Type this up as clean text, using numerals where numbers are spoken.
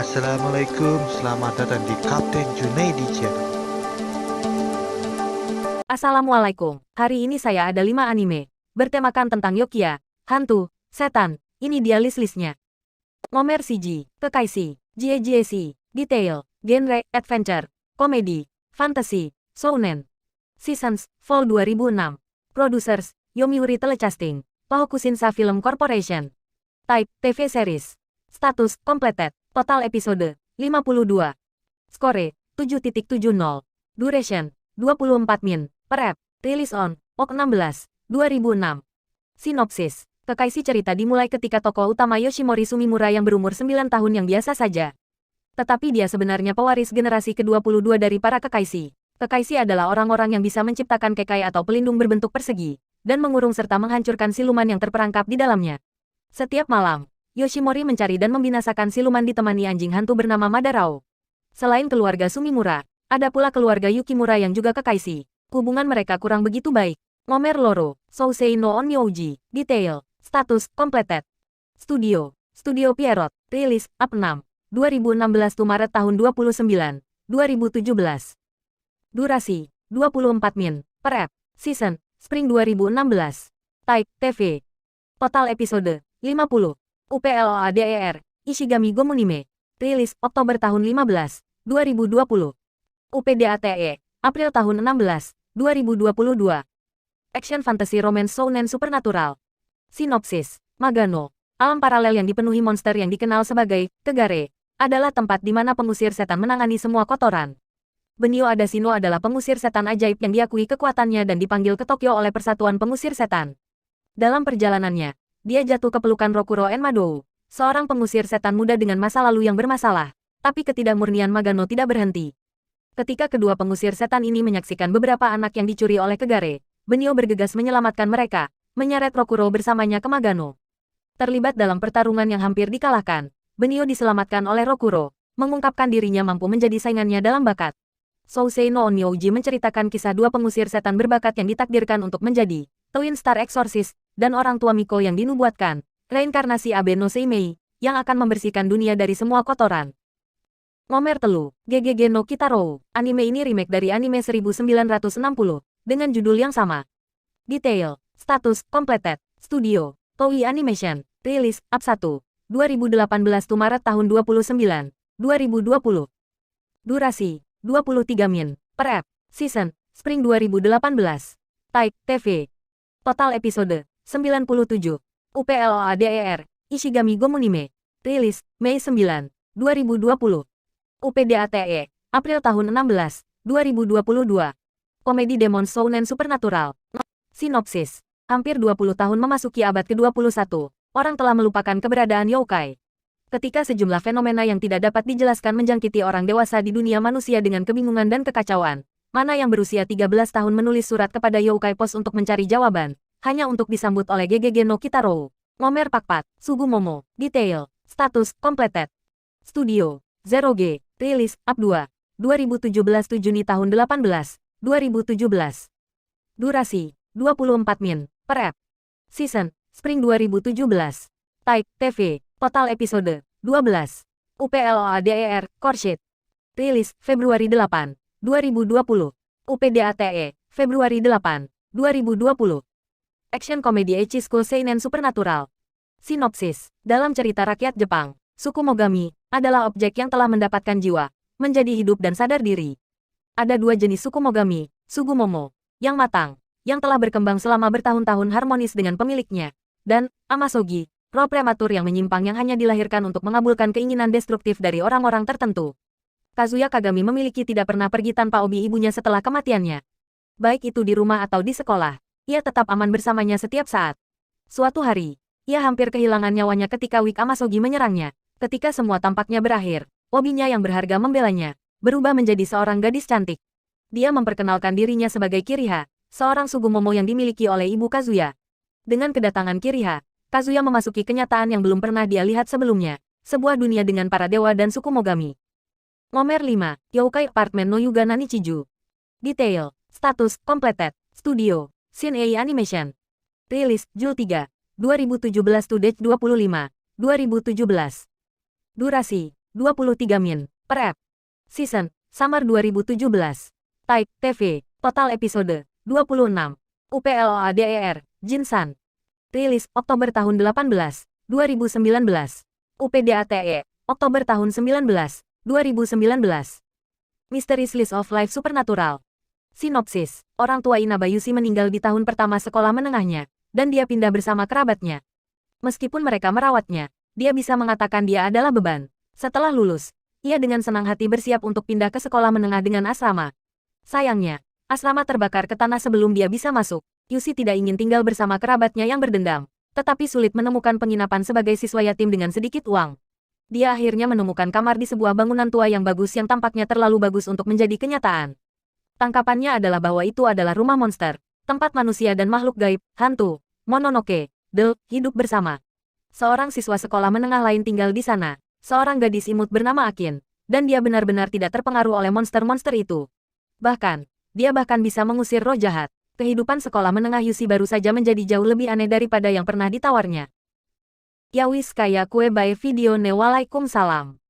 Assalamualaikum, selamat datang di Kapten Junaidi Channel. Assalamualaikum, hari ini saya ada 5 anime, bertemakan tentang Yokya, hantu, setan, ini dia list-listnya. Ngomer CG, Kekaishi, JJC, Detail, Genre, Adventure, Komedi, Fantasy, Shounen. Seasons, Fall 2006. Producers, Yomiuri Telecasting, Tohokushinsa Film Corporation. Type, TV Series. Status, Completed. Total episode, 52. Score, 7.70. Duration, 24 min. Per ep. Release on, Ok 16, 2006. Sinopsis. Kekaishi cerita dimulai ketika tokoh utama Yoshimori Sumimura yang berumur 9 tahun yang biasa saja. Tetapi dia sebenarnya pewaris generasi ke-22 dari para Kekaishi. Kekaishi adalah orang-orang yang bisa menciptakan kekai atau pelindung berbentuk persegi, dan mengurung serta menghancurkan siluman yang terperangkap di dalamnya. Setiap malam, Yoshimori mencari dan membinasakan siluman ditemani anjing hantu bernama Madarao. Selain keluarga Sumimura, ada pula keluarga Yukimura yang juga Kekaishi. Hubungan mereka kurang begitu baik. Ngomer Loro, Sousei no Onyouji, Detail, Status, Completed. Studio Pierrot, Rilis, Up 6, 2016 Maret tahun 29, 2017. Durasi, 24 min, per ep. Season, Spring 2016. Type, TV. Total episode, 50. UPLOADER, Ishigami Gomunime. Rilis, Oktober tahun 15, 2020. UPDATE, April tahun 16, 2022. Action Fantasy Romance Shounen Supernatural. Sinopsis. Magano, alam paralel yang dipenuhi monster yang dikenal sebagai Kegare, adalah tempat di mana pengusir setan menangani semua kotoran. Benio Adashino adalah pengusir setan ajaib yang diakui kekuatannya dan dipanggil ke Tokyo oleh Persatuan Pengusir Setan. Dalam perjalanannya, dia jatuh ke pelukan Rokuro Enmadou, seorang pengusir setan muda dengan masa lalu yang bermasalah, tapi ketidakmurnian Magano tidak berhenti. Ketika kedua pengusir setan ini menyaksikan beberapa anak yang dicuri oleh Kegare, Benio bergegas menyelamatkan mereka, menyeret Rokuro bersamanya ke Magano. Terlibat dalam pertarungan yang hampir dikalahkan, Benio diselamatkan oleh Rokuro, mengungkapkan dirinya mampu menjadi saingannya dalam bakat. Sousei no Onyouji menceritakan kisah dua pengusir setan berbakat yang ditakdirkan untuk menjadi Twin Star Exorcist, dan orang tua Miko yang dinubuatkan, reinkarnasi Abe no Seimei, yang akan membersihkan dunia dari semua kotoran. Ngomer Telu, GGG no Kitaro. Anime ini remake dari anime 1960, dengan judul yang sama. Detail, Status, Completed. Studio, Toei Animation. Rilis, Up 1, 2018 Maret tahun 29, 2020. Durasi, 23 min, per ep. Season, Spring 2018. Type, TV. Total episode, 97. UPLOADER, Ishigami Gomunime. Rilis, Mei 9, 2020. UPDATE, April tahun 16, 2022. Komedi Demon Shounen Supernatural. Sinopsis. Hampir 20 tahun memasuki abad ke-21, orang telah melupakan keberadaan yokai. Ketika sejumlah fenomena yang tidak dapat dijelaskan menjangkiti orang dewasa di dunia manusia dengan kebingungan dan kekacauan, Mana yang berusia 13 tahun menulis surat kepada Yokai Post untuk mencari jawaban, hanya untuk disambut oleh GGG no Kitaro. Ngomer Pakpat, Sugumomo, Detail, Status, Completed. Studio, Zero G, Rilis, Up 2, 2017 Juni tahun 18, 2017. Durasi, 24 min, per ep. Season, Spring 2017. Type, TV, Total episode, 12. UPLOADER, Core Sheet. Rilis, Februari 8, 2020. UPDATE, Februari 8, 2020. Action Comedy Ecchi School Seinen Supernatural. Sinopsis. Dalam cerita rakyat Jepang, suku Mogami adalah objek yang telah mendapatkan jiwa, menjadi hidup dan sadar diri. Ada dua jenis suku Mogami, Sugumomo, yang matang, yang telah berkembang selama bertahun-tahun harmonis dengan pemiliknya, dan Amasogi, roh prematur yang menyimpang yang hanya dilahirkan untuk mengabulkan keinginan destruktif dari orang-orang tertentu. Kazuya Kagami memiliki tidak pernah pergi tanpa obi ibunya setelah kematiannya. Baik itu di rumah atau di sekolah, ia tetap aman bersamanya setiap saat. Suatu hari, ia hampir kehilangan nyawanya ketika Wik Amasogi menyerangnya. Ketika semua tampaknya berakhir, obinya yang berharga membelanya, berubah menjadi seorang gadis cantik. Dia memperkenalkan dirinya sebagai Kiriha, seorang Sugumomo yang dimiliki oleh ibu Kazuya. Dengan kedatangan Kiriha, Kazuya memasuki kenyataan yang belum pernah dia lihat sebelumnya, sebuah dunia dengan para dewa dan suku Mogami. Ngomer 5, Yokai Apartment no Yuga Nanichiju. Detail, Status, Completed. Studio, Shin-Ei Animation. Rilis, Jul 3, 2017 to Date 25, 2017. Durasi, 23 min, per ep. Season, Summer 2017. Taik, TV, total episode, 26. UPLOADER, Jinsan. Rilis, Oktober tahun 18, 2019. UPDATE, Oktober tahun 19, 2019. Mysteries List of Life Supernatural. Sinopsis, orang tua Inabayushi meninggal di tahun pertama sekolah menengahnya, dan dia pindah bersama kerabatnya. Meskipun mereka merawatnya, dia bisa mengatakan dia adalah beban. Setelah lulus, ia dengan senang hati bersiap untuk pindah ke sekolah menengah dengan asrama. Sayangnya, asrama terbakar ke tanah sebelum dia bisa masuk. Yushi tidak ingin tinggal bersama kerabatnya yang berdendam, tetapi sulit menemukan penginapan sebagai siswa yatim dengan sedikit uang. Dia akhirnya menemukan kamar di sebuah bangunan tua yang bagus yang tampaknya terlalu bagus untuk menjadi kenyataan. Tangkapannya adalah bahwa itu adalah rumah monster, tempat manusia dan makhluk gaib, hantu, Mononoke, hidup bersama. Seorang siswa sekolah menengah lain tinggal di sana. Seorang gadis imut bernama Akin, dan dia benar-benar tidak terpengaruh oleh monster-monster itu. Bahkan, dia bisa mengusir roh jahat. Kehidupan sekolah menengah Yushi baru saja menjadi jauh lebih aneh daripada yang pernah ditawarnya. Yawis kaya kue by video ne. Waalaikumsalam.